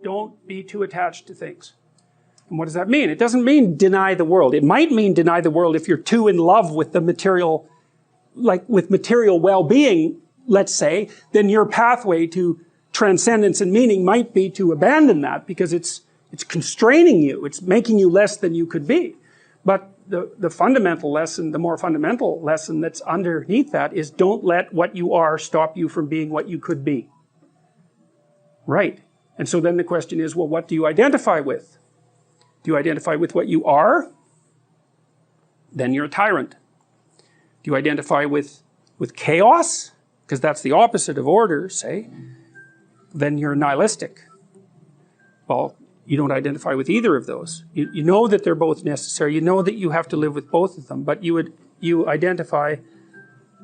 Don't be too attached to things. And what does that mean? It doesn't mean deny the world. It might mean deny the world if you're too in love with the material, like with material well-being, let's say, then your pathway to transcendence and meaning might be to abandon that because it's constraining you. It's making you less than you could be. But the fundamental lesson, the more fundamental lesson that's underneath that is don't let what you are stop you from being what you could be. Right. And so then the question is, well, what do you identify with? Do you identify with what you are? Then you're a tyrant. Do you identify with chaos? Because that's the opposite of order, say. Then you're nihilistic. Well, you don't identify with either of those. You know that they're both necessary. You know that you have to live with both of them. But you identify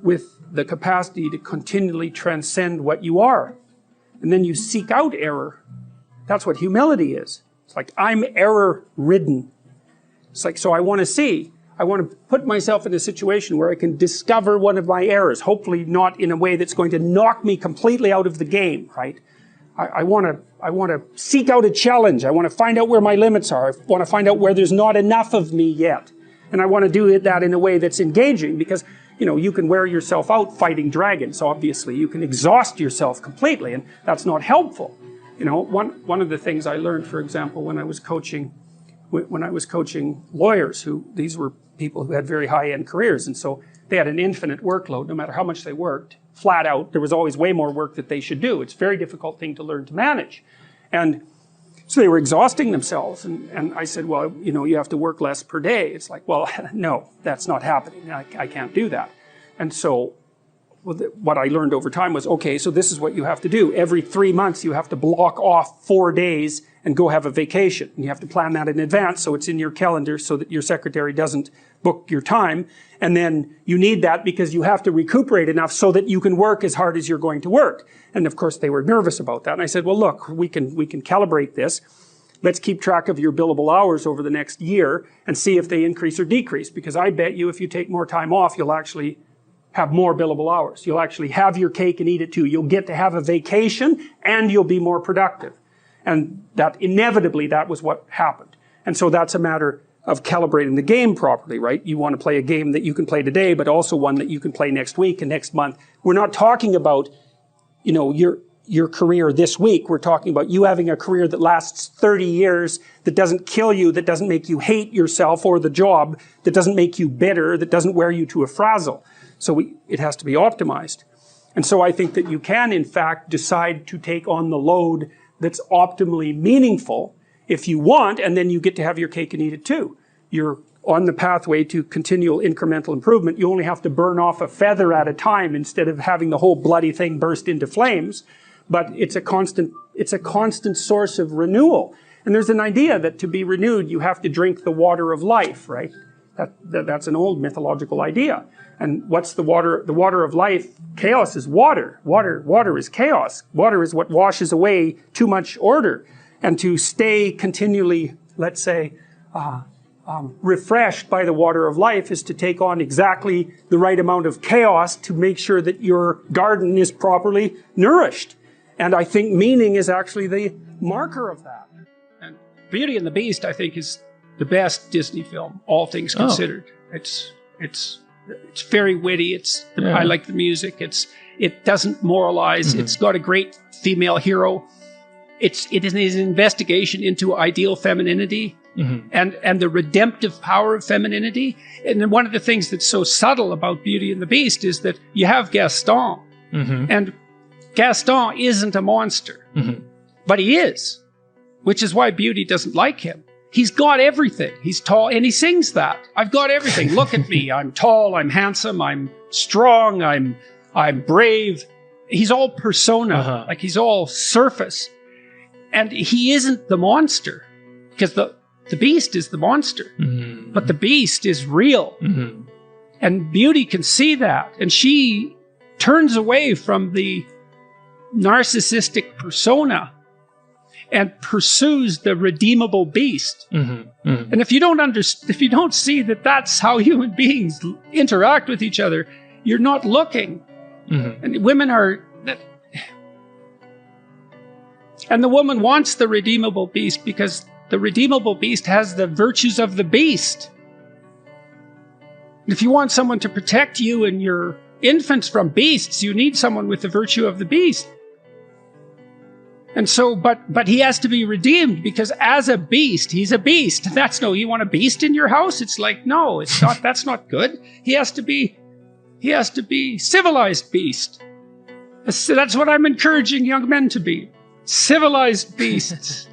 with the capacity to continually transcend what you are. And then you seek out error. That's what humility is. It's like, I'm error-ridden. It's like, so I want to put myself in a situation where I can discover one of my errors, hopefully not in a way that's going to knock me completely out of the game, right? I want to seek out a challenge. I want to find out where my limits are. I want to find out where there's not enough of me yet. And I want to do that in a way that's engaging because, you know, you can wear yourself out fighting dragons, obviously. You can exhaust yourself completely, and that's not helpful. You know, one of the things I learned, for example, when I was coaching lawyers, these were people who had very high-end careers, and so they had an infinite workload, no matter how much they worked, flat out. There was always way more work that they should do. It's a very difficult thing to learn to manage. And so they were exhausting themselves, and I said, well, you know, you have to work less per day. It's like, well, no, that's not happening. I can't do that. And so what I learned over time was, okay, so this is what you have to do. Every 3 months you have to block off 4 days and go have a vacation. And you have to plan that in advance so it's in your calendar so that your secretary doesn't book your time. And then you need that because you have to recuperate enough so that you can work as hard as you're going to work. And of course they were nervous about that. And I said, well, look, we can calibrate this. Let's keep track of your billable hours over the next year and see if they increase or decrease. Because I bet you if you take more time off, you'll actually have more billable hours. You'll actually have your cake and eat it too. You'll get to have a vacation and you'll be more productive. And that inevitably, that was what happened. And so that's a matter of calibrating the game properly, right? You want to play a game that you can play today, but also one that you can play next week and next month. We're not talking about, you know, your career this week. We're talking about you having a career that lasts 30 years, that doesn't kill you, that doesn't make you hate yourself or the job, that doesn't make you bitter, that doesn't wear you to a frazzle. So it has to be optimized. And so I think that you can, in fact, decide to take on the load that's optimally meaningful if you want, and then you get to have your cake and eat it too. You're on the pathway to continual incremental improvement. You only have to burn off a feather at a time instead of having the whole bloody thing burst into flames. But it's a constant source of renewal. And there's an idea that to be renewed, you have to drink the water of life, right? That's an old mythological idea. And what's the water? The water of life, chaos is water. Water is chaos. Water is what washes away too much order. And to stay continually, let's say, refreshed by the water of life is to take on exactly the right amount of chaos to make sure that your garden is properly nourished. And I think meaning is actually the marker of that. And Beauty and the Beast, I think, is the best Disney film, all things considered. It's very witty. I like the music. It doesn't moralize. Mm-hmm. It's got a great female hero. It is an investigation into ideal femininity, mm-hmm. and the redemptive power of femininity. And then one of the things that's so subtle about Beauty and the Beast is that you have Gaston, mm-hmm. and Gaston isn't a monster, mm-hmm. but he is, which is why Beauty doesn't like him. He's got everything. He's tall, and he sings that. I've got everything. Look at me. I'm tall. I'm handsome. I'm strong. I'm brave. He's all persona. Uh-huh. Like he's all surface. And he isn't the monster. Because the beast is the monster. Mm-hmm. But the beast is real. Mm-hmm. And Beauty can see that. And she turns away from the narcissistic persona and pursues the redeemable beast. Mm-hmm. Mm-hmm. And if you don't see that that's how human beings interact with each other, you're not looking. Mm-hmm. And women are... And the woman wants the redeemable beast because the redeemable beast has the virtues of the beast. If you want someone to protect you and your infants from beasts, you need someone with the virtue of the beast. And so, but he has to be redeemed because as a beast, he's a beast. That's no, you want a beast in your house? It's like, no, it's not, that's not good. He has to be civilized beast. That's what I'm encouraging young men to be. Civilized beasts.